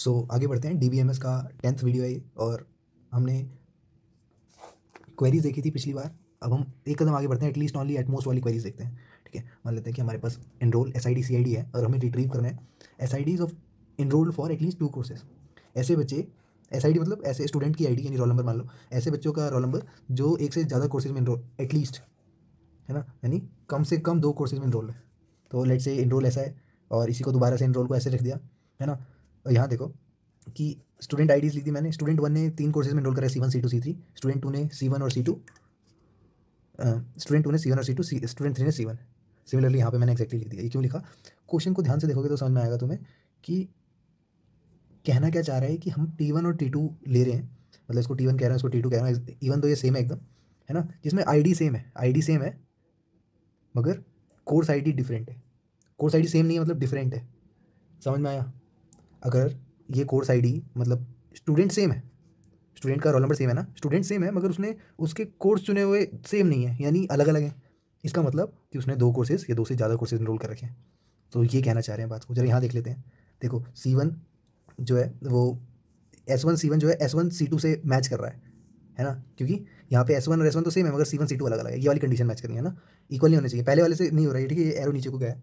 आगे बढ़ते हैं। डीबीएमएस का 10th वीडियो है ये, और हमने क्वेरीज देखी थी पिछली बार। अब हम एक कदम आगे बढ़ते हैं, एटलीस्ट ओनली एटमोस्ट वाली क्वेरीज देखते हैं। ठीक है, मान लेते हैं कि हमारे पास एनरोल SID CID है और हमें रिट्रीव करना है SIDs of enrolled for at least 2 courses. ऐसे बच्चे, SID मतलब ऐसे स्टूडेंट की ID यानी रोल नंबर मान लो, ऐसे बच्चों का रोल नंबर जो एक से ज़्यादा कोर्सेज में एनरोल एटलीस्ट है ना, यानी कम से कम 2 कोर्सेज में एनरोल है। तो लेट से एनरोल ऐसा है और इसी को दोबारा से एनरोल को ऐसे रख दिया, है ना। और यहाँ देखो कि स्टूडेंट आईडीज़ ली थी मैंने। स्टूडेंट 1 ने 3 कोर्सेज में एनरोल करा है, C1 C2 C3। स्टूडेंट 2 ने C1 और C2, स्टूडेंट 2 ने C1 और C2, स्टूडेंट 3 ने C1। सिमिलरली यहाँ पे मैंने एक्जैक्टली लिख दिया। ये क्यों लिखा, क्वेश्चन को ध्यान से देखोगे तो समझ में आएगा तुम्हें कि कहना क्या चाह रहा है कि हम T1 और T2 ले रहे हैं, मतलब इसको T1 कह रहे हैं, इसको T2 कह रहे हैं, इवन तो ये सेम है एकदम, है ना, जिसमें ID सेम है, ID सेम है मगर कोर्स ID डिफरेंट है। कोर्स ID सेम नहीं है मतलब डिफरेंट है, समझ में आया। अगर ये कोर्स ID मतलब स्टूडेंट सेम है, स्टूडेंट का रोल नंबर सेम है ना, स्टूडेंट सेम है मगर उसने उसके कोर्स चुने हुए सेम नहीं है, यानी अलग अलग हैं। इसका मतलब कि उसने 2 कोर्सेज या 2 से ज़्यादा कोर्सेज एनरोल कर रखे हैं। तो ये कहना चाह रहे हैं बात को, जरा यहाँ देख लेते हैं। देखो C1 जो है वो S1 C1 जो है S1 C2 से मैच कर रहा है ना, क्योंकि यहाँ पे S1 और S1 तो सेम है मगर C1 C2 अलग अलग है। ये वाली कंडीशन मैच करनी है ना, इक्वल नहीं होने चाहिए। पहले वाले से नहीं हो रहा है, ठीक है, ये एरो नीचे को गया है।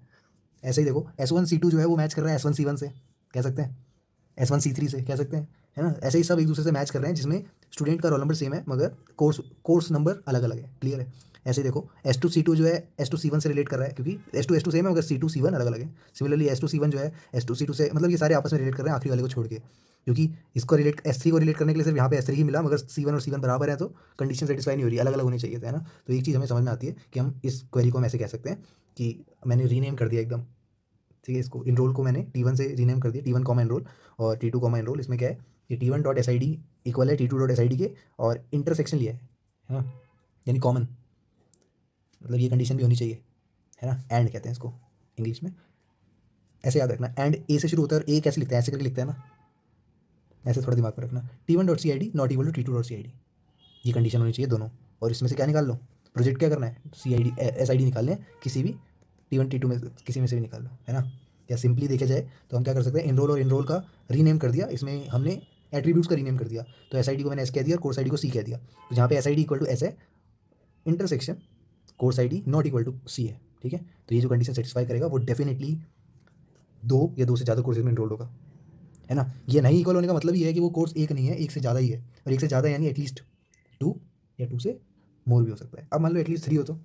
ऐसे ही देखो S1 C2 जो है वो मैच कर रहा है S1 C1 से, कह सकते हैं S1 C3 से, कह सकते हैं, है ना। ऐसे ही सब एक दूसरे से मैच कर रहे हैं जिसमें स्टूडेंट का रोल नंबर सेम है मगर कोर्स नंबर अलग अलग है। क्लियर है। ऐसे देखो S2 C2 जो है S2 C1 से रिलेट कर रहा है, क्योंकि S2 S2 सेम है मगर C2 C1 अलग अलग है। सिमिलरली S2 C1 जो है S2 C2 से, मतलब ये सारे आपस में रिलेट कर रहे हैं आखिरी वाले को छोड़ के, क्योंकि इसको रिलेट S3 को रिलेट करने के लिए सिर्फ यहाँ पे S3 ही मिला, मगर C1 और C1 बराबर है तो कंडीशन सेटिस्फाई नहीं हो रही, अलग अलग होनी चाहिए थे, है ना। तो एक चीज़ हमें समझ में आती है कि हम इस क्वेरी को हम ऐसे कह सकते हैं कि मैंने रीनेम कर दिया एकदम, ठीक है। इसको इनरोल को मैंने T1 से रीनेम कर दिया, T1 कॉमा इनरोल और T2 कॉमा इनरोल। इसमें क्या है कि T1 डॉट SID इक्वल है T2 डॉट SID के, और इंटरसेक्शन लिया है ना, यानी कॉमन, मतलब ये कंडीशन भी होनी चाहिए, है ना। एंड कहते हैं इसको इंग्लिश में, ऐसे याद रखना। एंड ए से शुरू होता है और ए कैसे लिखते हैं, ऐसे करके लिखते हैं ना, ऐसे थोड़ा दिमाग में रखना। T1 dot CID not equal to T2 dot CID, ये कंडीशन होनी चाहिए दोनों। और इसमें से क्या निकाल लो, प्रोजेक्ट क्या करना है, SID निकालने हैं, किसी भी T1 T2 में किसी में से भी निकाल लो, है ना। या सिंपली देखा जाए तो हम क्या कर सकते हैं, इनरोल और इनरोल का रीनेम कर दिया, इसमें हमने एट्रीब्यूट्स का रीनेम कर दिया। तो SID को मैंने S कह दिया और कोर्स ID को C कह दिया। तो जहाँ पे SID इक्वल टू S है, intersection course ID not equal to C है, ठीक है। तो ये जो कंडीशन सेटिस्फाई करेगा वो डेफिनेटली 2 या 2 से ज़्यादा कोर्सेज में इनरोल्ड होगा, है ना। ये नहीं इक्वल होने का मतलब ये है कि वो कोर्स एक नहीं है, एक से ज़्यादा ही है, और एक से ज़्यादा यानी एटलीस्ट 2 या 2 से मोर भी हो सकता है। अब मान लो एटलीस्ट 3 हो तो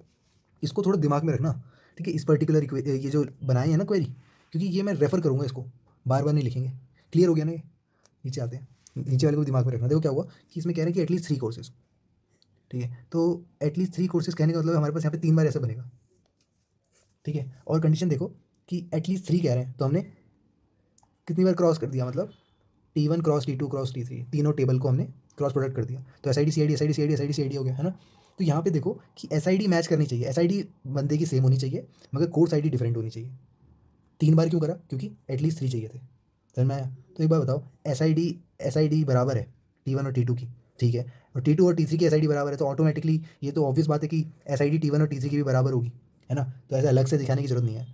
इसको थोड़ा दिमाग में रखना, ठीक है। इस पर्टिकुलर ये जो बनाए हैं ना क्वेरी, क्योंकि ये मैं रेफर करूँगा, इसको बार बार नहीं लिखेंगे। क्लियर हो गया ना ये। नीचे आते हैं, नीचे वाले को दिमाग में रखना। देखो क्या हुआ कि इसमें कह रहे हैं कि एटलीस्ट 3 कोर्सेज, ठीक है। तो एटलीस्ट 3 कोर्सेज कहने का मतलब हमारे पास यहाँ पे 3 बार ऐसा बनेगा, ठीक है। और कंडीशन देखो कि एटलीस्ट 3 कह रहे हैं तो हमने कितनी बार क्रॉस कर दिया, मतलब T1 cross T2 cross T3, तीनों टेबल को हमने क्रॉस प्रोडक्ट कर दिया। तो SID CID SID CID SID CID हो गया, है ना। तो यहाँ पे देखो कि SID मैच करनी चाहिए, SID बंदे की सेम होनी चाहिए मगर कोर्स ID डिफरेंट होनी चाहिए। 3 बार क्यों करा, क्योंकि एटलीस्ट 3 चाहिए थे, समझ में आया। तो एक बार बताओ, SID बराबर है T1 और T2 की, ठीक है, और T2 और T3 की SID बराबर है, तो ऑटोमेटिकली ये तो ऑब्वियस बात है कि SID T1 और T3 की भी बराबर होगी, है ना। तो ऐसे अलग से दिखाने की जरूरत नहीं है,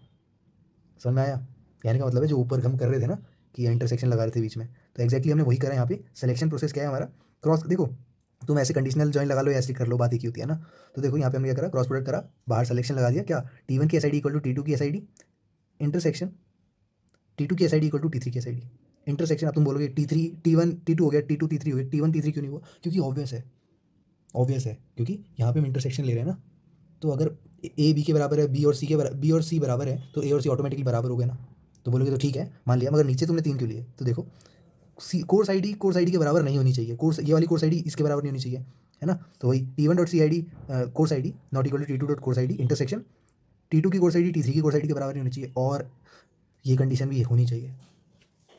समझ में आया। कहने का मतलब है जो ऊपर हम कर रहे थे ना कि इंटरसेक्शन लगा रहे थे बीच में, तो एक्जैक्टली हमने वही करा यहाँ पे। सिलेक्शन प्रोसेस क्या है हमारा, क्रॉस देखो, तुम ऐसे कंडीशनल जॉइन लगा लो या ऐसे कर लो, बात एक ही होती है ना। तो देखो यहाँ पे हमने क्या करा, क्रॉस प्रोडक्ट करा, बाहर सिलेक्शन लगा दिया, क्या T1 की SID इक्वल टू T2 की SID, इंटरसेक्शन T2 की SID इक्वल टू T3 की SID, इंटरसेक्शन। अब तुम बोलोगे T3 T1 T2 हो गया, T2 T3 हो गया, T1 T3 क्यों नहीं हुआ, क्योंकि ऑब्वियस है, ऑब्वियस है, क्योंकि यहाँ पे हम इंटरसेक्शन ले रहे हैं ना। तो अगर A B के बराबर है, B और C बराबर है, तो A और C ऑटोमेटिकली बराबर हो गए ना। तो बोलोगे तो ठीक है मान लिया, मगर नीचे तुमने 3 क्यों लिए। तो देखो कोर्स ID के बराबर नहीं होनी चाहिए, कोर्स ये वाली कोर्स ID इसके बराबर नहीं होनी चाहिए, है ना। तो वही T1 dot CID course ID not equal to T2 dot course ID, intersection T2 की कोर्स ID T3 की कोर्स ID के बराबर नहीं होनी चाहिए। और ये कंडीशन भी होनी चाहिए,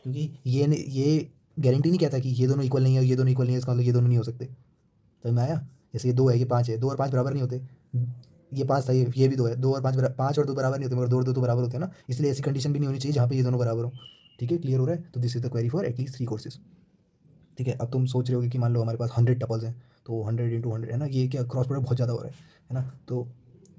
क्योंकि ये गारंटी नहीं कहता कि ये दोनों इक्वल नहीं है, ये दोनों इक्वल नहीं है, इसका मतलब ये दोनों नहीं हो सकते, समझ में आया। जैसे ये 2 है, ये 5 है, 2 और 5 बराबर नहीं होते, ये 5 था, ये भी 2 है, 2 और 5 5 और 2 बराबर नहीं होते, मगर 2 और 2 तो बराबर होते हैं ना। इसलिए ऐसी कंडीशन भी नहीं होनी चाहिए जहाँ पे ये दोनों बराबर हो, ठीक है। क्लियर हो रहा है। तो this is the query for at least 3 courses, ठीक है। अब तुम सोच रहे होगे कि मान लो हमारे पास 100 टपल्स हैं, तो 100 × 100 है ना, ये क्या क्रॉस प्रोडक्ट बहुत ज़्यादा हो रहा है ना। तो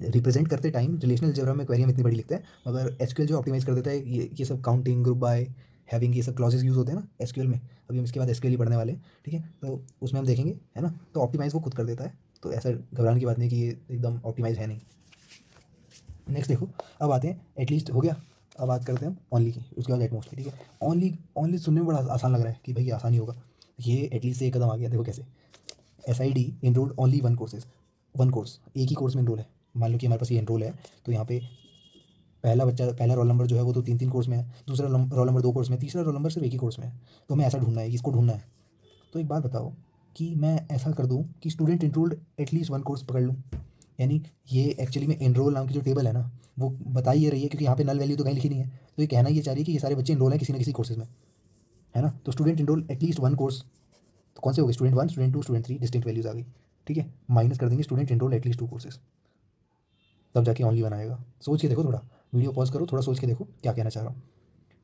रिप्रेजेंट करते टाइम रिलेशनल अलजेब्रा में क्वेरी हम इतनी बड़ी लिखते हैं, मगर SQL जो ऑप्टिमाइज़ कर देता है ये सब काउंटिंग, ग्रुप बाय, हैविंग, ये सब क्लॉजेज यूज़ होते हैं ना एसक्यूएल में। अभी हम इसके बाद एसक्यूएल ही पढ़ने वाले हैं, ठीक है, तो उसमें हम देखेंगे, है ना। तो ऑप्टिमाइज़ वो खुद कर देता है, तो ऐसा घबराने की बात नहीं कि ये एकदम ऑप्टिमाइज़ है नहीं। नेक्स्ट देखो, अब आते हैं, एटलीस्ट हो गया, अब बात करते हैं हम ओनली की, उसके बाद एटमोस्ट की, ठीक है। ओनली ओनली सुनने में बड़ा आसान लग रहा है कि भाई आसान ही होगा, ये एटलीस्ट से एक कदम आ गया। देखो कैसे, SID enrolled only one courses, one course, एक ही कोर्स में एनरोल है। मान लो कि हमारे पास ये एनरोल है, तो यहाँ पे पहला बच्चा, पहला रोल नंबर जो है वो तो 3 कोर्स में है, दूसरा रोल नंबर 2 कोर्स में, तीसरा रोल नंबर सिर्फ एक ही कोर्स में है। तो हमें ऐसा ढूंढना है, इसको ढूंढना है। तो एक बात बताओ कि मैं ऐसा कर दूं कि student enrolled at least one course पकड़ लूँ, यानी ये एक्चुअली में एनरोल नाम की जो टेबल है ना, वो बता ही ये रही है, क्योंकि यहाँ पे नल वैल्यू तो कहीं लिखी नहीं है, तो ये कहना ये चाह रही है कि ये सारे बच्चे एनरोल हैं किसी न किसी कोर्सेज में, है ना। तो student enrol at least one course, तो कौन से हो गए, student 1, student 2, student 3, distinct values आ गई, ठीक है। माइनस कर देंगे स्टूडेंट एनरोल एटलीस्ट 2 कोर्सेज, तब जाके ओनली वन आएगा। सोच के देखो, थोड़ा वीडियो पॉज करो, थोड़ा सोच के देखो क्या कहना चाह रहा हूँ।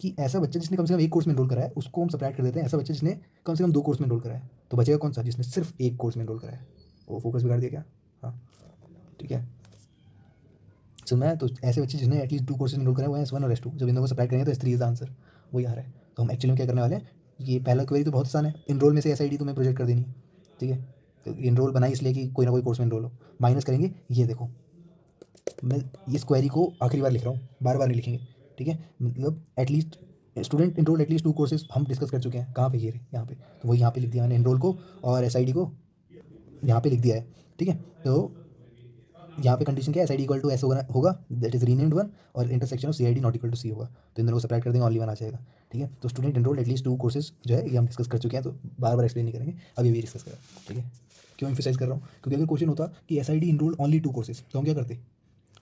कि ऐसा बच्चा जिसने कम से कम एक कोर्स में एनरोल करा है उसको हम सबट्रैक्ट कर देते हैं, ऐसा बच्चा जिसने कम से कम 2 कोर्स में एनरोल करा है, तो बचेगा कौन सा, जिसने सिर्फ एक कोर्स में एनरोल करा है। वो फोकस बिगाड़ दिया क्या, हाँ, ठीक है। सुना है, तो ऐसे बच्चे जिसने एटलीस्ट 2 कोर्सेज में एनरोल करा है वो है S1 और S2। जब इन दोनों को सबट्रैक्ट करेंगे तो S3 इज द आंसर, वही आ रहा है। तो हम एक्चुअली में क्या करने वाले हैं, ये पहला क्वेरी तो बहुत आसान है, एनरोल में से SID तुम्हें प्रोजेक्ट कर देनी है, ठीक है। तो एनरोल बनाई इसलिए कि कोई ना कोई कोर्स में एनरोल हो, माइनस करेंगे, ये देखो मैं इस क्वेरी को आखिरी बार लिख रहा हूँ, बार बार नहीं लिखेंगे, ठीक है। मतलब at least student enrol at least 2 courses हम डिस्कस कर चुके हैं, कहाँ पे, ये रहे यहाँ पे, तो वही यहाँ पे लिख दिया मैंने एनरोल को, और SID को यहाँ पे लिख दिया है, ठीक है। तो यहाँ पे कंडीशन क्या है, SID इक्वल टू S होगा, दैट इज रीनेम्ड वन, और intersection of CID not equal to C होगा, तो इन दोनों को सेपरेट कर देंगे, ओनली वन आ जाएगा, ठीक है। तो स्टूडेंट एनरोल एटलीस्ट 2 कोर्सेज जो है ये हम डिस्कस कर चुके हैं, तो बार बार एक्सप्लेन नहीं करेंगे, अभी भी डिस्कस करें, ठीक है। क्यों एम्फेसाइज कर रहा हूँ, क्योंकि अगर क्वेश्चन होता कि SID एनरोल ओनली 2 कोर्सेज, तो हम क्या करते,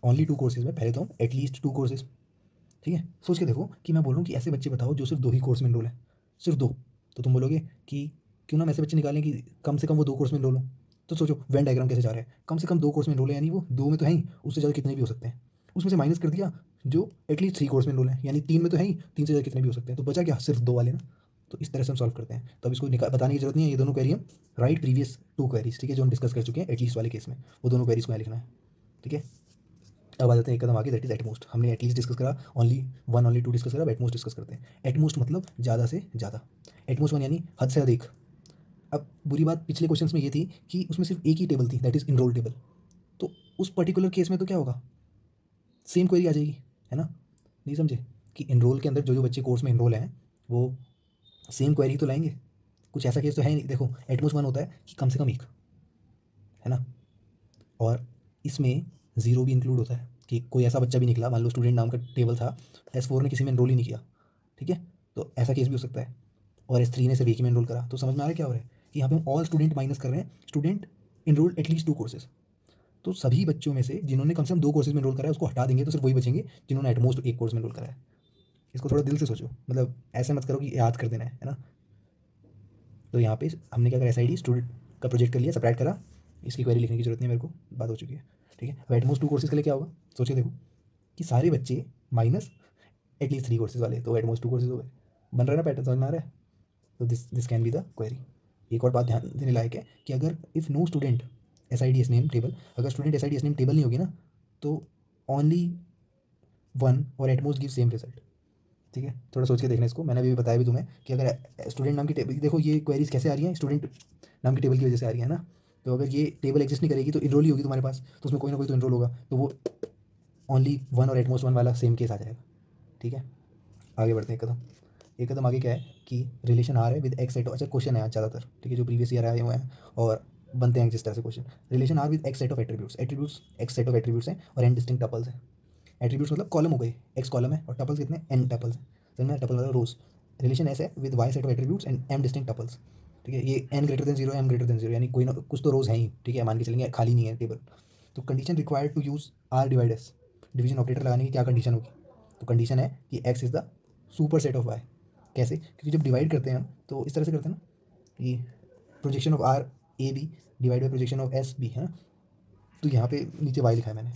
ओनली 2 कोर्सेज में पहले तो हम एटलीस्ट 2 कोर्सेज, ठीक है। सोच के देखो कि मैं बोल रहा हूँ कि ऐसे बच्चे बताओ जो सिर्फ 2 ही कोर्स में एनरोल है, सिर्फ 2, तो तुम बोलोगे कि क्यों ना हम ऐसे बच्चे निकालें कि कम से कम वो 2 कोर्स में एनरोल हो। तो सोचो वेन डायग्राम कैसे जा रहा है, कम से कम 2 कोर्स में एनरोल है, यानी वो 2 में तो है ही, उससे ज़्यादा कितने भी हो सकते हैं, उसमें से माइनस कर दिया जो एटलीस्ट 3 कोर्स में एनरोल है, यानी 3 में तो है ही, 3 से ज़्यादा कितने भी हो सकते हैं, तो बचा क्या, सिर्फ 2 वाले ना। तो इस तरह से हम सॉल्व करते हैं, तो अब इसको बताने की जरूरत नहीं है, ये दोनों क्वेरी हम राइट प्रीवियस 2 क्वेरीज, ठीक है, जो हम डिस्कस कर चुके हैं एटलीस्ट वाले केस में, वो दोनों क्वेरीज को यहाँ लिखना है, ठीक है। अब आ जाते हैं एक कदम आगे, दैट इज एटमोस्ट। हमने एटलीस्ट डिस्कस करा, only one only two discuss करा, अब एटमोस्ट डिस्कस करते हैं। एटमोस्ट मतलब ज़्यादा से ज़्यादा, एटमोस्ट वन यानी हद से अधिक। अब बुरी बात पिछले क्वेश्चंस में ये थी कि उसमें सिर्फ एक ही टेबल थी, दैट इज इनरोल टेबल, तो उस पर्टिकुलर केस में तो क्या होगा, सेम क्वेरी आ जाएगी, है ना। नहीं समझे कि इनरोल के अंदर जो जो बच्चे कोर्स में इनरोल हैं वो सेम क्वेरी तो लाएंगे, कुछ ऐसा केस तो है ही नहीं। देखो एटमोस्ट वन होता है कि कम से कम एक, है ना, और इसमें ज़ीरो भी इंक्लूड होता है कि कोई ऐसा बच्चा भी निकला, मान लो स्टूडेंट नाम का टेबल था, S4 ने किसी में एनरोल ही नहीं किया, ठीक है, तो ऐसा केस भी हो सकता है, और S3 ने सिर्फ एक ही में एनरोल करा। तो समझ में आ रहा है क्या हो रहा है कि यहाँ पे हम ऑल स्टूडेंट माइनस कर रहे हैं, स्टूडेंट एनरोल एटलीस्ट 2 कोर्सेज, तो सभी बच्चों में से जिन्होंने कम से कम 2 कोर्सेज में एनरोल करा है उसको हटा देंगे, तो सिर्फ वही बचेंगे जिन्होंने एटमोस्ट एक कोर्स में एनरोल करा है। इसको थोड़ा दिल से सोचो, मतलब ऐसे मत करो कि याद कर देना है ना। तो यहाँ पे हमने क्या करा, SID स्टूडेंट का प्रोजेक्ट कर लिया, सेपरेट करा, इसकी क्वेरी लिखने की जरूरत नहीं है मेरे को, बात हो चुकी है, ठीक है। अब एटमोस्ट 2 कोर्सेज के लिए क्या होगा, सोचिए देखो कि सारे बच्चे माइनस एटलीस्ट 3 कोर्सेज वाले, तो एटमोस्ट 2 कोर्सेज हो गए, बन रहा है ना पैटर्न, समझ में आ रहा है। तो this can be the query. एक और बात ध्यान देने लायक है कि अगर if no student SID name table, अगर स्टूडेंट SID नेम टेबल नहीं होगी ना, तो ओनली वन और एटमोस्ट गिव सेम रिजल्ट, ठीक है। थोड़ा सोच के देखना इसको, मैंने अभी बताया भी तुम्हें कि अगर स्टूडेंट नाम की टेबल, देखो ये क्वेरीज कैसे आ रही हैं, स्टूडेंट नाम की टेबल की वजह से आ रही है ना। तो अगर ये टेबल एग्जिस्ट नहीं करेगी तो इनरोल ही होगी तुम्हारे पास, तो उसमें कोई ना कोई तो इनरोल होगा, तो वो ओनली वन और एटमोस्ट वन वाला सेम केस आ जाएगा, ठीक है। आगे बढ़ते हैं एक कदम, एक कदम आगे क्या है कि रिलेशन आर है विद एक्स सेट, अच्छा क्वेश्चन है आज ज़्यादातर, ठीक है, जो प्रीवियस ईयर आए हुए हैं और बनते हैं जिस तरह से question, relation R with X set of attributes, attributes X set of attributes हैं और एन डिस्टिंक्ट टपल्स हैं। एट्रीब्यूट्स मतलब कॉलम हो गए, एक्स कॉलम है, और टपल्स कितने, एन टपल्स हैं, समझ में, टपल मतलब रोज। रिलेशन ऐसे है with Y set of attributes and M distinct tuples, ठीक है, ये N greater than zero, M greater than zero, यानी कोई ना कुछ तो रोज है ही, ठीक है, मान के चलेंगे खाली नहीं है टेबल। तो condition required to use R divide S, division operator लगाने की क्या कंडीशन होगी, तो कंडीशन है कि X is the superset of Y. कैसे, क्योंकि जब डिवाइड करते हैं हम तो इस तरह से करते हैं ना कि projection of R A B divide by projection of S B, है ना। तो यहाँ पे नीचे वाई लिखा है मैंने,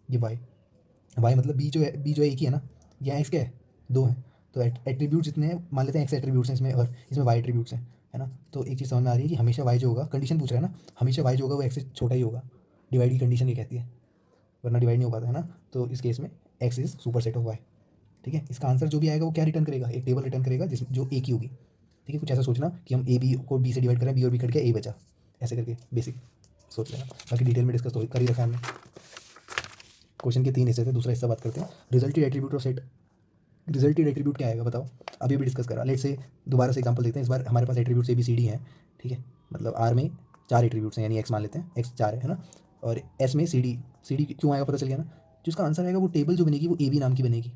ये वाई मतलब बी जो है एक ही है ना, यहाँ एक्स क्या है, 2 हैं, तो एट्रीब्यूट्स जितने हैं मान लेते हैं एक्स एट्रीब्यूट्स हैं इसमें, और इसमें वाई एट्रीब्यूट्स हैं, है ना। तो एक चीज़ समझ में आ रही है कि हमेशा वाई जो होगा, कंडीशन पूछ रहा है ना, हमेशा वाई जो होगा वो एक्स से छोटा ही होगा, डिवाइड की कंडीशन ये कहती है, वरना डिवाइड नहीं हो पाता है ना। तो इस केस में X is superset of Y, ठीक है। इसका आंसर जो भी आएगा वो क्या रिटर्न करेगा, एक टेबल रिटर्न करेगा जिस जो ए की होगी। ठीक है, कुछ ऐसा सोचना कि हम ए बी को बी से डिवाइड करें, बी और बी कट गया, ए बचा, ऐसे करके बेसिक सोच लेना। बाकी डिटेल में डिस्कस तो कर ही रखा है हमने। क्वेश्चन के 3 हिस्से थे, दूसरा हिस्सा बात करते हैं resulted attribute of set. Resulted attribute क्या आएगा बताओ, अभी भी डिस्कस करा। लेट से दोबारा से एग्जांपल देखते हैं। इस बार हमारे पास attributes A B C D हैं, ठीक है। मतलब आर में 4 एट्रीब्यूट्स हैं, यानी एक्स मान लेते हैं, एक्स 4 है ना, और एस में सी डी क्यों आएगा पता चल गया ना। जो इसका आंसर आएगा वो टेबल जो बनेगी वो ए बी नाम की बनेगी,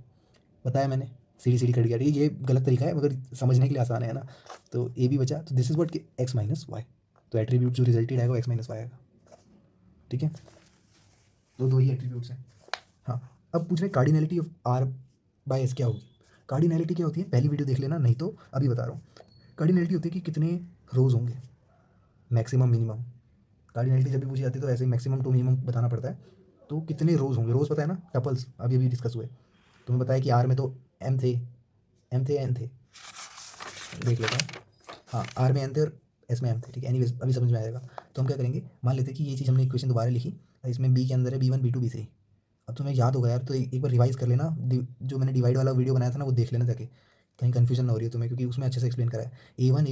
बताया मैंने। सी डी कट गया, ये गलत तरीका है मगर समझने के लिए आसान है ना। तो ए बी बचा, तो this is what X minus Y. तो एट्रीब्यूट जो रिजल्टेड आएगा वो एक्स माइनस वाई आएगा, ठीक है। तो दो ही एट्रीब्यूट्स हैं। हाँ, अब पूछ रहे cardinality of R by S क्या होगी। कार्डिनैलिटी क्या होती है, पहली वीडियो देख लेना, नहीं तो अभी बता रहा हूँ। कार्डिनैलिटी होती है कि कितने रोज होंगे, मैक्सिमम मिनिमम। कार्डिनैलिटी जब भी पूछी जाती है तो ऐसे मैक्सिमम टू मिनिमम बताना पड़ता है। तो कितने रोज होंगे, रोज पता है ना, टपल्स अभी अभी डिस्कस हुए। तुम्हें बताया कि आर में तो एम थे एन थे, देख लेता हूँ। हाँ, आर में एन थे और एस में एम थे, ठीक है। एनीवेज अभी समझ में आएगा। तो हम क्या करेंगे, मान लेते हैं कि ये चीज़ हमने इक्वेशन दोबारा लिखी, इसमें बी के अंदर है B1 B2 B3। अब तुम्हें याद होगा यार, तो एक बार रिवाइज कर लेना, जो मैंने डिवाइड वाला वीडियो बनाया था ना वो देख लेना जाके, कहीं कन्फ्यूजन ना हो रही है तुम्हें, क्योंकि उसमें अच्छे से एक्सप्लेन करा है। A1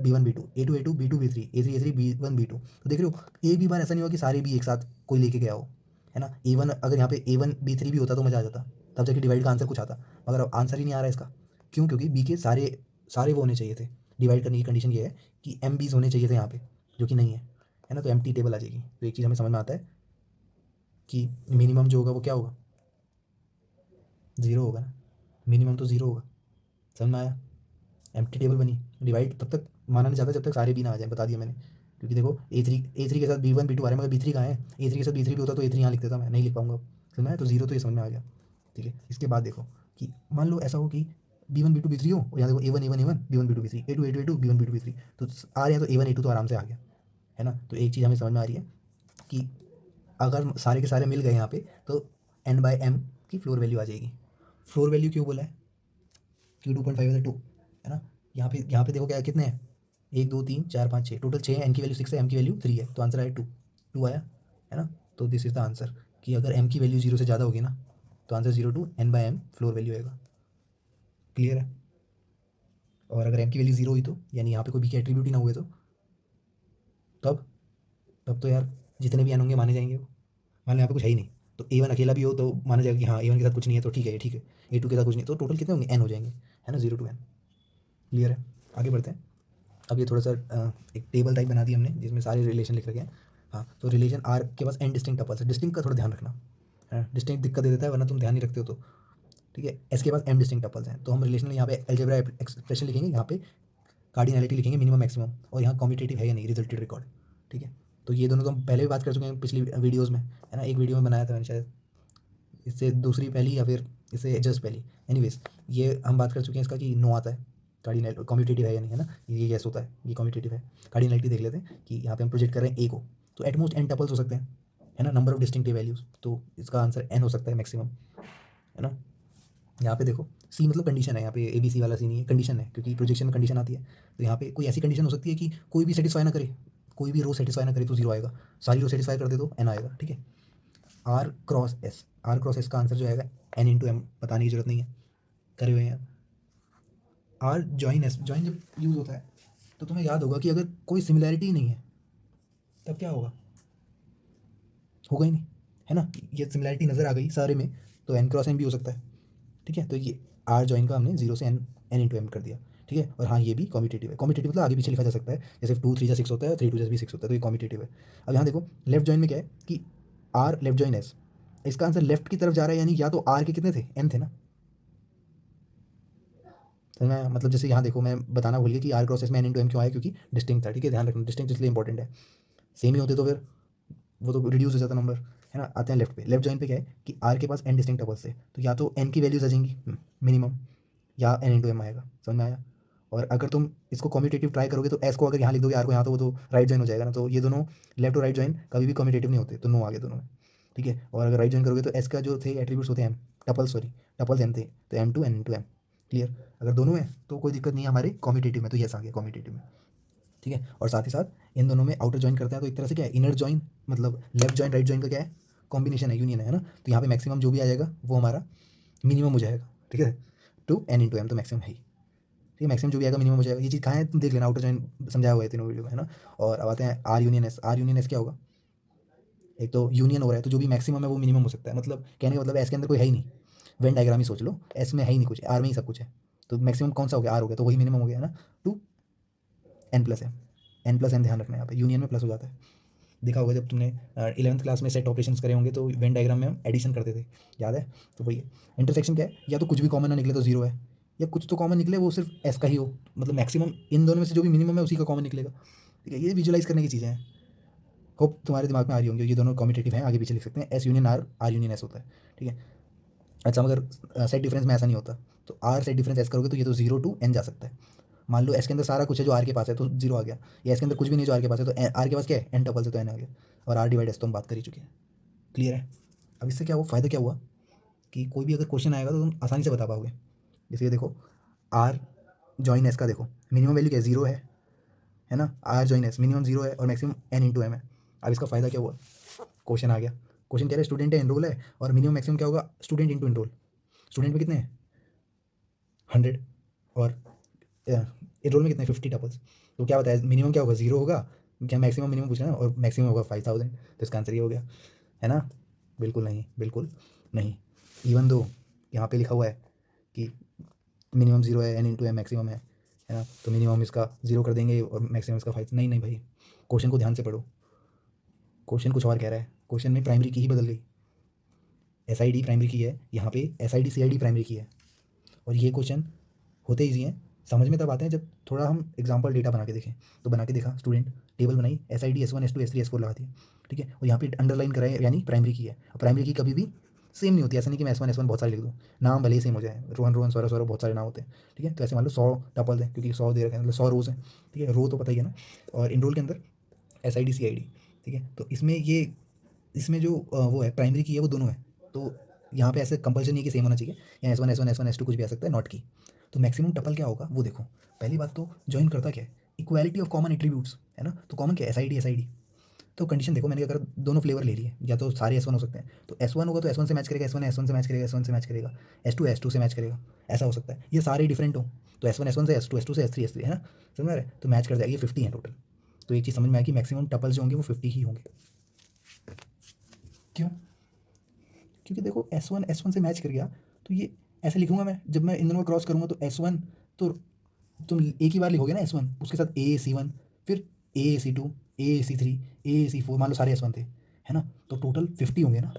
B1 B2 A2 A2 B2 B3 A3 B1 B2। तो देख रहे हो एक भी बार ऐसा नहीं हुआ कि सारे भी एक साथ कोई लेके गया हो, है ना। A1 अगर यहाँ पे A1 B3 भी होता तो मजा आ जाता, तब जाके डिवाइड का आंसर कुछ आता। मगर अब आंसर ही नहीं आ रहा है इसका, क्यों, क्योंकि बी के सारे सारे वो होने चाहिए थे। डिवाइड करने की कंडीशन ये है कि एम बीज होने चाहिए थे यहाँ पे, जो कि नहीं है ना। तो एम टी टेबल आ जाएगी। तो एक चीज़ हमें समझ में आता है कि मिनिमम जो होगा वो क्या होगा, 0 होगा ना। मिनिमम तो 0 होगा, समझ में आया। एम्प्टी टेबल बनी, डिवाइड तब तक माना नहीं जाता जब तक सारे बी ना आ जाए, बता दिया मैंने। क्योंकि देखो ए थ्री के साथ B1 B2 आ रहा है, मगर B3 कहाँ है। ए थ्री के साथ B3 भी होता तो A3 यहाँ लिख देता मैं, नहीं लिख पाऊंगा। समझ में आया, तो 0 तो ये समझ में आ गया, ठीक है। इसके बाद देखो कि मान लो ऐसा हो कि B1 B2 B3 हो, और यहाँ देखो A1 B1 B2 B3 A2 B1 B2 B3, तो आ रहे हैं तो A1 A2 तो आराम से आ गया, है ना। तो एक चीज़ हमें समझ में आ रही है कि अगर सारे के सारे मिल गए यहाँ पे तो n/m की फ्लोर वैल्यू आ जाएगी। फ्लोर वैल्यू क्यों बोला है, क्यों 2.5/2, है ना। यहाँ पे देखो क्या कितने हैं, 1 2 3 4 5 6, टोटल 6 है। एन की वैल्यू 6 है, एम की वैल्यू 3 है, तो आंसर आया 2। 2 आया, है ना। तो दिस इज द आंसर कि अगर एम की वैल्यू 0 से ज़्यादा होगी ना तो answer 0 to n/m floor value आएगा। क्लियर है। और अगर एम की वैल्यू 0 हुई तो यानी यहाँ पे कोई बी के एट्रीब्यूट ही ना हुए तो तब तब तो यार जितने भी एन होंगे माने जाएंगे वो। मान लो यहाँ पे कुछ है ही नहीं, तो A1 अकेला भी हो तो माना जाएगा कि हाँ A1 के साथ कुछ नहीं है तो ठीक है, ये ठीक है। A2 के साथ कुछ नहीं, तो टोटल कितने होंगे, n हो जाएंगे, है ना, 0 to n। क्लियर है, आगे बढ़ते हैं। अब ये थोड़ा सा एक टेबल टाइप बना दी हमने जिसमें सारे रिलेशन लिख रखे हैं। हाँ, तो रिलेशन आर के पास n डिस्टिंक्ट टपल्स है, डिस्टिंक्ट का थोड़ा ध्यान रखना, है। डिस्टिंक्ट दिक्कत दे देता है, वरना तुम ध्यान नहीं रखते हो तो, ठीक है। एस के पास m डिस्टिंक्ट टपल्स हैं, तो हम रिलेशनल यहाँ पे अलजेब्रा एक्सप्रेशन लिखेंगे, यहाँ पे कार्डिनैलिटी लिखेंगे, मिनिमम मैक्सिमम, और यहाँ कॉम्यूटेटिव है या नहीं, रिजल्टेड रिकॉर्ड, ठीक है। तो ये दोनों तो हम पहले भी बात कर चुके हैं पिछली वीडियोज़ में, है ना। एक वीडियो में बनाया था मैंने शायद, इससे दूसरी पहली या फिर इससे जस्ट पहली। एनीवेज ये हम बात कर चुके हैं इसका कि नो आता है, कार्डिनल कॉम्यूटेटिव है या नहीं, है ना। ये यस होता है, ये कॉम्यूटेटिव है। कार्डिनैलिटी देख लेते हैं कि यहाँ पे हम प्रोजेक्ट कर रहे हैं ए को, तो एटमोस्ट n टपल्स हो सकते हैं, है ना, नंबर ऑफ डिस्टिंक्टिव वैल्यूज, तो इसका आंसर n हो सकता है मैक्सिमम, है ना। यहाँ पे देखो सी मतलब कंडीशन है, यहाँ पे ABC वाला सी नहीं है, कंडीशन है, क्योंकि प्रोजेक्शन में कंडीशन आती है। तो यहाँ पे कोई ऐसी कंडीशन हो सकती है कि कोई भी सेटिस्फाई ना करे, कोई भी रो सेटिस्फाई ना करे तो 0 आएगा, सारी रो सेटिस्फाई कर दे तो n आएगा, ठीक है। R क्रॉस S का आंसर जो आएगा n/m, बताने की जरूरत नहीं है, करे हुए हैं। आर जॉइन एस, जॉइन जब यूज़ होता है तो तुम्हें याद होगा कि अगर कोई सिमिलैरिटी ही नहीं है तब क्या होगा, होगा ही नहीं, है ना। ये सिमिलैरिटी नज़र आ गई सारे में तो n×n भी हो सकता है, ठीक है। तो ये आर जॉइन का हमने 0 से n/m कर दिया, ठीक है। और हाँ, ये भी कॉम्यूटेटिव है। कॉम्यूटेटिव मतलब आगे पीछे लिखा जा सकता है, जैसे 2 3 6 होता है, 3 2 भी 6 होता है, तो ये कॉम्यूटेटिव है। अब यहाँ देखो लेफ्ट जॉइन में क्या है कि आर लेफ्ट जॉइन एस, इसका आंसर लेफ्ट की तरफ जा रहा है, यानी या तो आर के कितने थे, n थे ना। तो मैं मतलब जैसे यहाँ देखो मैं बताना भूल गया कि R×S में n/m क्यों आया, क्योंकि डिस्टिंक्ट था, ठीक है। ध्यान रखना, डिस्टिंक्ट इसलिए इंपॉर्टेंट है। सेम ही होते तो फिर वो तो रिड्यूस हो जाता नंबर, है ना। आते हैं लेफ्ट पे, लेफ्ट जॉइन पे क्या है कि आर के पास n डिस्टिंक्ट टपल्स थे, तो या तो n की वैल्यूज आ जाएंगी मिनिमम, या n/m आएगा, समझ में आया। और अगर तुम इसको कॉम्यूटेटिव ट्राई करोगे तो s को अगर यहाँ लिख दोगे r को यहाँ, तो वो तो राइट जॉइन हो जाएगा ना। तो ये दोनों लेफ्ट और राइट जॉइन कभी भी कॉम्यूटेटिव नहीं होते, तो नो आगे दोनों में, ठीक है। और अगर राइट जॉइन करोगे तो s का जो थे एट्रीब्यूट्स होते हैं टपल्स m थे, तो m/n। क्लियर। अगर दोनों हैं तो कोई दिक्कत नहीं है हमारे कॉम्यूटेटिव में, तो यस आ गया कॉम्यूटेटिव में, ठीक है। और साथ ही साथ इन दोनों में आउटर जॉइन करते हैं तो एक तरह से क्या है, इनर जॉइन, मतलब लेफ्ट जॉइन राइट जॉइन का क्या है, कॉम्बिनेशन है, यूनियन है ना। तो यहाँ पे मैक्सिमम जो भी आ जाएगा वो हमारा मिनिमम हो जाएगा, ठीक है, टू एन इंटू एम, तो मैक्सिमम है ही। ठीक है, मैक्सिमम जो भी आएगा मिनिमम हो जाएगा। ये चीज़ कहाँ है तुम देख लेना, आउटर जॉइन समझाया हुआ है तीनों वीडियो में, है ना। और अब आते हैं R union S. R union S क्या होगा, एक तो यूनियन हो रहा है तो जो भी मैक्सिमम है वो मिनिमम हो सकता है। मतलब कहने का मतलब एस के अंदर कोई है ही नहीं, वेन डायग्राम ही सोच लो, एस में है ही नहीं कुछ, आर में ही सब कुछ है। तो मैक्सिमम कौन सा हो गया, आर हो गया, तो वही मिनिमम हो गया ना, two N plus M. N plus M ध्यान रखना है यहाँ पे, यूनियन में प्लस हो जाता है। देखा होगा जब तुमने 11th क्लास में सेट ऑपरेशंस करे होंगे तो वेन डायग्राम में हम एडिशन करते थे, याद है। तो वही है। इंटरसेक्शन क्या है, या तो कुछ भी कॉमन ना निकले तो जीरो है, या कुछ तो कॉमन निकले वो सिर्फ एस का ही हो, मतलब मैक्सिमम इन दोनों में से जो भी मिनिमम है उसी का कॉमन निकलेगा। ठीक है, ये विजुलाइज करने की चीज़ें हैं। होप तुम्हारे दिमाग में आ रही होंगी, ये दोनों कॉम्पिटेटिव हैं, आगे पीछे लिख सकते हैं, S union R, R union S होता है। ठीक है, अच्छा मगर सेट डिफरेंस में ऐसा नहीं होता, तो आर सेट डिफरेंस एस करोगे तो ये तो जीरो टू एन जा सकता है। मान लो एस के अंदर सारा कुछ है जो आर के पास है तो जीरो आ गया, या एस के अंदर कुछ भी नहीं जो आर के पास है तो आर के पास क्या है, एन टपल से, तो एन आ गया। और आर डिवाइड एस तो हम बात कर ही चुके हैं, क्लियर है। अब इससे क्या हुआ, फ़ायदा क्या हुआ कि कोई भी अगर क्वेश्चन आएगा तो तुम आसानी से बता पाओगे। जैसे ये देखो, आर जॉइन एस का देखो, मिनिमम वैल्यू क्या है, जीरो है ना। R join S minimum zero है और मैक्सिमम एन इंटू एम है। अब इसका फ़ायदा क्या हुआ, क्वेश्चन आ गया, क्वेश्चन कह रहे स्टूडेंट है, एनरोल है, और मिनिमम मैक्सिमम क्या होगा, स्टूडेंट इंटू एनरोल। स्टूडेंट में कितने हैं 100, और एनरोल में कितने 50 टपल्स। तो क्या बताया, मिनिमम क्या होगा, जीरो होगा, क्या मैक्सिमम मिनिमम पूछ रहे हैं, और मैक्सिमम होगा 5000, तो इसका आंसर ये हो गया, है ना। बिल्कुल नहीं, बिल्कुल नहीं। इवन दो यहाँ पे लिखा हुआ है कि मिनिमम जीरो है, एन इंटू एम मैक्सिमम है ना, तो मिनिमम इसका जीरो कर देंगे और मैक्सिमम इसका 5। नहीं नहीं भाई, क्वेश्चन को ध्यान से पढ़ो, क्वेश्चन कुछ और कह रहा है, क्वेश्चन में प्राइमरी की ही बदल गई। S I D primary key है, यहाँ पे S I D C I D primary key है। और ये क्वेश्चन होते ईजी हैं, समझ में तब आते हैं जब थोड़ा हम एग्जाम्पल डेटा बना के देखें। तो बना के देखा, स्टूडेंट टेबल बनाई, S I D S one S two S three S four लगा दी, ठीक है, और यहाँ पे अंडरलाइन कराए, यानी प्राइमरी की है। और प्राइमरी की कभी भी सेम नहीं होती, ऐसा नहीं कि मैं एस वन बहुत सारे लिख दूँ, नाम भले ही सेम हो जाए, रोहन रोहन सौरभ सौरभ बहुत सारे नाम होते हैं। ठीक है, तो ऐसे मान लो 100 टपल हैं क्योंकि 100 दे रखे हैं, मतलब 100 रोज़ हैं। ठीक है, रो तो पता ही है ना। और इनरोल के अंदर S I D C I D, ठीक है, तो इसमें ये, इसमें जो वो है प्राइमरी की है वो दोनों है। तो यहाँ पे ऐसे कंपल्सन नहीं कि सेम होना चाहिए, या S one S one S one S two कुछ भी आ सकता है, नॉट की। तो मैक्सिमम टपल क्या होगा वो देखो। पहली बात तो ज्वाइन करता क्या है, इक्वालिटी ऑफ कॉमन एट्रीब्यूट्स, है ना। तो कॉमन क्या है, एस आई डी। तो कंडीशन देखो, मैंने अगर दोनों फ्लेवर ले लिए, या तो सारे एस वन हो सकते हैं, तो एस वन होगा तो एस वन से मैच करेगा, एस वन एस वन से मैच करेगा, एस वन से मैच करेगा, एस टू से मैच करेगा, ऐसा हो सकता है। ये सारे डिफरेंट हो तो एस वन से एस टू से एस थ्री, है ना, समझ में आ रहा है, तो मैच कर जाएगा, ये 50 है टोटल। तो एक चीज़ समझ में आया कि मैक्सिमम टपल्स जो होंगे वो 50 ही होंगे। क्यों, क्योंकि देखो एस वन से मैच कर गया, तो ये ऐसे लिखूंगा मैं, जब मैं इन दोनों को क्रॉस करूंगा तो एस वन, तो तुम एक ही बार लिखोगे ना एस वन, उसके साथ ए सी वन, फिर A C two, A C three, A C four, मान लो सारे एस वन थे, है ना, तो टोटल 50 होंगे ना।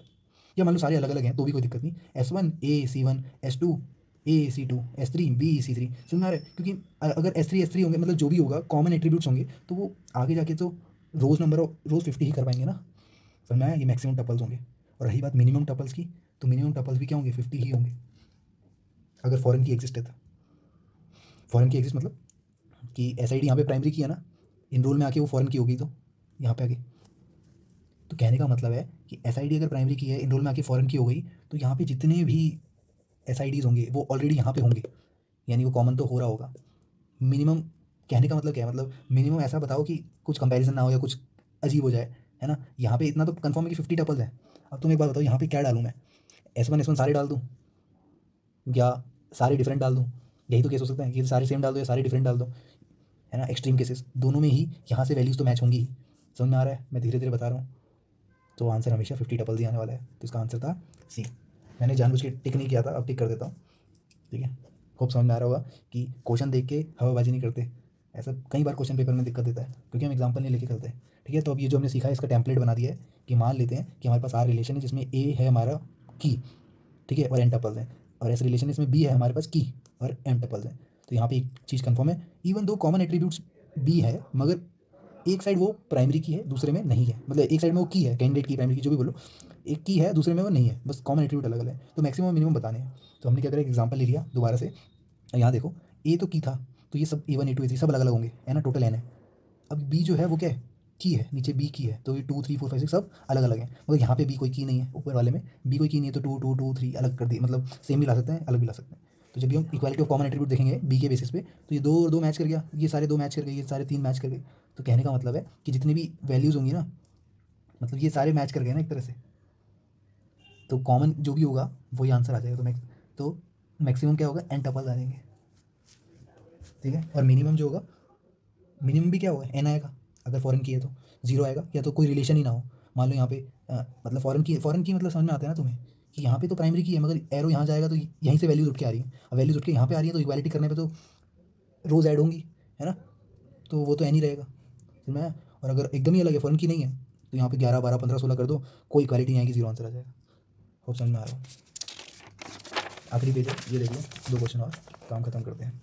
या मान लो सारे अलग अलग हैं तो भी कोई दिक्कत नहीं, S one A C one, S two A C two, S three B C three, समझ में आ रहा है। क्योंकि अगर एस थ्री होंगे, मतलब जो भी होगा कॉमन एट्रीब्यूट्स होंगे, तो वो आगे जाके तो रोज नंबर रोज 50 ही कर पाएंगे ना, समझ में आया। ये मैक्सिमम टपल्स होंगे। और रही बात मिनिमम टपल्स की, तो मिनिमम टपल्स भी क्या होंगे, 50 ही होंगे, अगर फॉरेन की एग्जिस्ट है तो। फॉरेन की एग्जिस्ट मतलब कि एस आई डी यहाँ पे प्राइमरी की है ना, इनरोल में आके वो फॉरेन की होगी तो यहाँ पे आगे। तो कहने का मतलब है कि एस आई डी अगर प्राइमरी की है, इनरोल में आके फॉरेन की हो गई, तो यहाँ पे जितने भी एस आई डीज होंगे वो ऑलरेडी यहाँ पे होंगे, यानी वो कॉमन तो हो रहा होगा। मिनिमम कहने का मतलब क्या है, मतलब मिनिमम ऐसा बताओ कि कुछ कंपैरिजन ना हो या कुछ अजीब हो जाए, है ना। यहाँ पे इतना तो कंफर्म है कि 50 टपल्स हैं। अब तुम एक बात बताओ, यहाँ पे क्या डालूँ मैं, एस वन सारे डाल दूँ, या सारे डिफरेंट डाल दूँ। यही तो केस हो सकता है कि सारे सेम डाल दो या सारे डिफरेंट डाल दो, है ना। एक्सट्रीम केसेस दोनों में ही यहाँ से वैल्यूज़ तो मैच होंगी ही। समझ में आ रहा है, मैं धीरे धीरे बता रहा हूँ। तो आंसर हमेशा 50 डबल ही आने वाला है, तो इसका आंसर था सी। मैंने जानबूझ के टिक नहीं किया था, अब टिक कर देता हूँ, ठीक है। खूब समझ में आ रहा होगा कि क्वेश्चन देख के हवाबाजी नहीं करते, ऐसा कई बार क्वेश्चन पेपर में दिक्कत देता है क्योंकि हम एग्जाम्पल नहीं लेके करते। ठीक है, तो अब ये जो हमने सीखा है इसका टेम्पलेट बना दिया है कि मान लेते हैं कि हमारे पास आर रिलेशन है जिसमें ए है हमारा की, ठीक है, और एन टपल्स हैं, और ऐसे रिलेशन इसमें बी है हमारे पास की और एम टपल्स हैं। तो यहाँ पे एक चीज़ कंफर्म है, इवन दो कॉमन एट्रीब्यूट्स बी है, मगर एक साइड वो प्राइमरी की है दूसरे में नहीं है, मतलब एक साइड में वो की है, कैंडिडेट की प्राइमरी की जो भी बोलो, एक की है दूसरे में वो नहीं है, बस कॉमन एट्रीब्यूट अलग अलग है। तो मैक्सिमम मिनिमम बताने हैं। तो हमने क्या करा, एक एग्जाम्पल ले लिया दोबारा से, यहाँ देखो ए तो की था, तो ये सब A one A two A three सब अलग अलग होंगे, है ना, टोटल एन है। अब बी जो है वो क्या है, की है, नीचे बी की है, तो ये 2 3 4 5 6 सब अलग अलग है, मगर यहाँ पे बी कोई की नहीं है, ऊपर वाले में बी कोई की नहीं है, तो 2 2 2 3 अलग कर दिए, मतलब सेम भी ला सकते हैं अलग भी ला सकते हैं। तो जब भी हम इक्वालिटी ऑफ कॉमन एट्रीब्यूट देखेंगे बी के बेसिस पे, तो ये दो और दो मैच कर गया, ये सारे दो मैच कर गए, ये सारे तीन मैच कर गए। तो कहने का मतलब है कि जितनी भी वैल्यूज़ होंगी ना, मतलब ये सारे मैच कर गए ना एक तरह से, तो कॉमन जो भी होगा वही आंसर आ जाएगा। तो मैक्सिमम क्या होगा, एन टपल्स आ जाएंगे, ठीक है। और मिनिमम जो होगा, मिनिमम भी क्या होगा, एन आएगा अगर फॉरेन की है तो, जीरो आएगा या तो कोई रिलेशन ही ना हो। मान लो यहाँ पे मतलब फॉरेन की मतलब समझ में आता है ना तुम्हें, कि यहाँ पे तो प्राइमरी की है मगर एरो यहाँ जाएगा तो यहीं से वैल्यूज उठ के आ रही है, अब वैल्यूज उठ के यहाँ पे आ रही है तो इक्वालिटी करने पे तो रोज ऐड होंगी, है ना, तो वो तो एन ही रहेगा, समझ में आया? और अगर एकदम ही अलग है, फॉरेन की नहीं है, तो यहाँ पे 11 12 15 16 कर दो, कोई इक्वालिटी नहीं आएगी, जीरो आंसर आ जाएगा। होप समझ में आ रहा हो। आखिरी पेज है, ये देख लो, 2 क्वेश्चन और, काम खत्म करते हैं।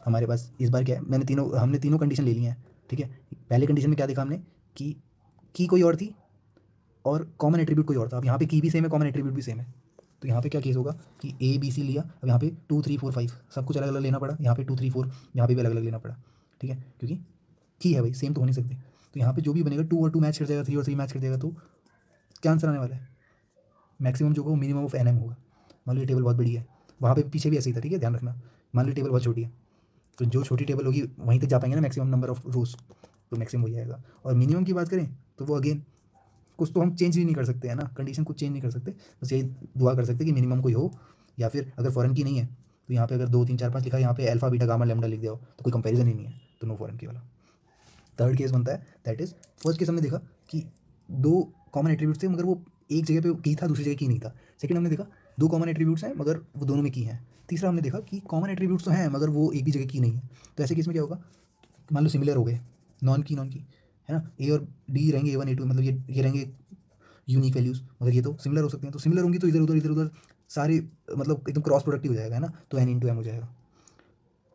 हमारे पास इस बार क्या है, हमने तीनों कंडीशन ले ली हैं, ठीक है। पहले कंडीशन में क्या देखा हमने कि की कोई और थी और कॉमन एट्रीब्यूट कोई और था। अब यहाँ पे की भी सेम है, कॉमन एट्रीब्यूट भी सेम है, तो यहाँ पे क्या केस होगा कि ए बी सी लिया, अब यहाँ पे 2 3 4 5 सब कुछ अलग अलग लेना पड़ा, यहाँ पे 2 3 4 यहाँ पे भी अलग अलग लेना पड़ा, ठीक है, क्योंकि की है भाई, सेम तो हो नहीं सकते। तो यहाँ पे जो भी बनेगा 2 और 2 मैच कर जाएगा, 3 और 3 मैच कर जाएगा, तो क्या आंसर आने वाला है, मैक्सिमम जो होगा मिनिमम ऑफ एन एम होगा। मान लो ये टेबल बहुत बड़ी है, वहाँ पे पीछे भी ऐसे ही था, ठीक है, ध्यान रखना। मान लो टेबल बहुत छोटी है, तो जो छोटी टेबल होगी वहीं तक जा पाएंगे ना मैक्सिमम नंबर ऑफ रोज, तो मैक्सिमम हो जाएगा। और मिनिमम की बात करें तो वो अगेन कुछ तो हम चेंज भी नहीं कर सकते, है ना, कंडीशन कुछ चेंज नहीं कर सकते, बस यही दुआ कर सकते कि मिनिमम कोई हो, या फिर अगर फॉरेन की नहीं है तो यहाँ पे अगर 2 3 4 5 लिखा है, यहाँ पे अल्फा बीटा गामा लैम्डा लिख दिया हो तो कोई कंपैरिजन ही नहीं है, तो नो फॉरेन की वाला। थर्ड केस बनता है, दैट इज फर्स्ट केस हमने देखा कि 2 कॉमन एट्रीब्यूट्स थे मगर वो एक जगह पे की था, दूसरी जगह की नहीं था। सेकंड हमने देखा 2 कॉमन एट्रीब्यूट्स हैं मगर वो दोनों में की हैं। तीसरा हमने देखा कि कॉमन एट्रीब्यूट्स तो हैं मगर वो एक भी जगह की नहीं है। तो ऐसे केस में क्या होगा, मान लो सिमिलर हो गए, नॉन की, है ना, ए और डी रहेंगे, ए वन ए टू, मतलब ये रहेंगे यूनिक वैल्यूज़, मगर ये तो सिमिलर हो सकते हैं, तो सिमिलर होंगी तो इधर उधर सारे मतलब एकदम क्रॉस प्रोडक्टिव हो जाएगा, है ना, तो एन इंटू एम हो जाएगा।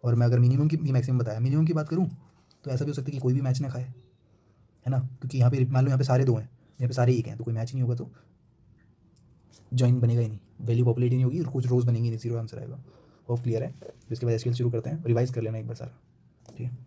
और मैं अगर मिनिमम की मैक्सिमम बताया, मिनिमम की बात करूँ तो ऐसा भी हो सकता है कि कोई भी मैच ना खाए, है ना, क्योंकि यहाँ पे मान लो यहाँ पे सारे 2 हैं, यहाँ पे सारे 1 हैं, तो कोई मैच नहीं होगा, तो जॉइन बनेगा ही नहीं, वैल्यू पॉपुलेट ही नहीं होगी और कुछ रोज बनेंगी नहीं, जीरो आंसर आएगा। होप क्लियर है। तो इसके बाद एसक्यूएल शुरू करते हैं, रिवाइज कर लेना एक बार सारा, ठीक है।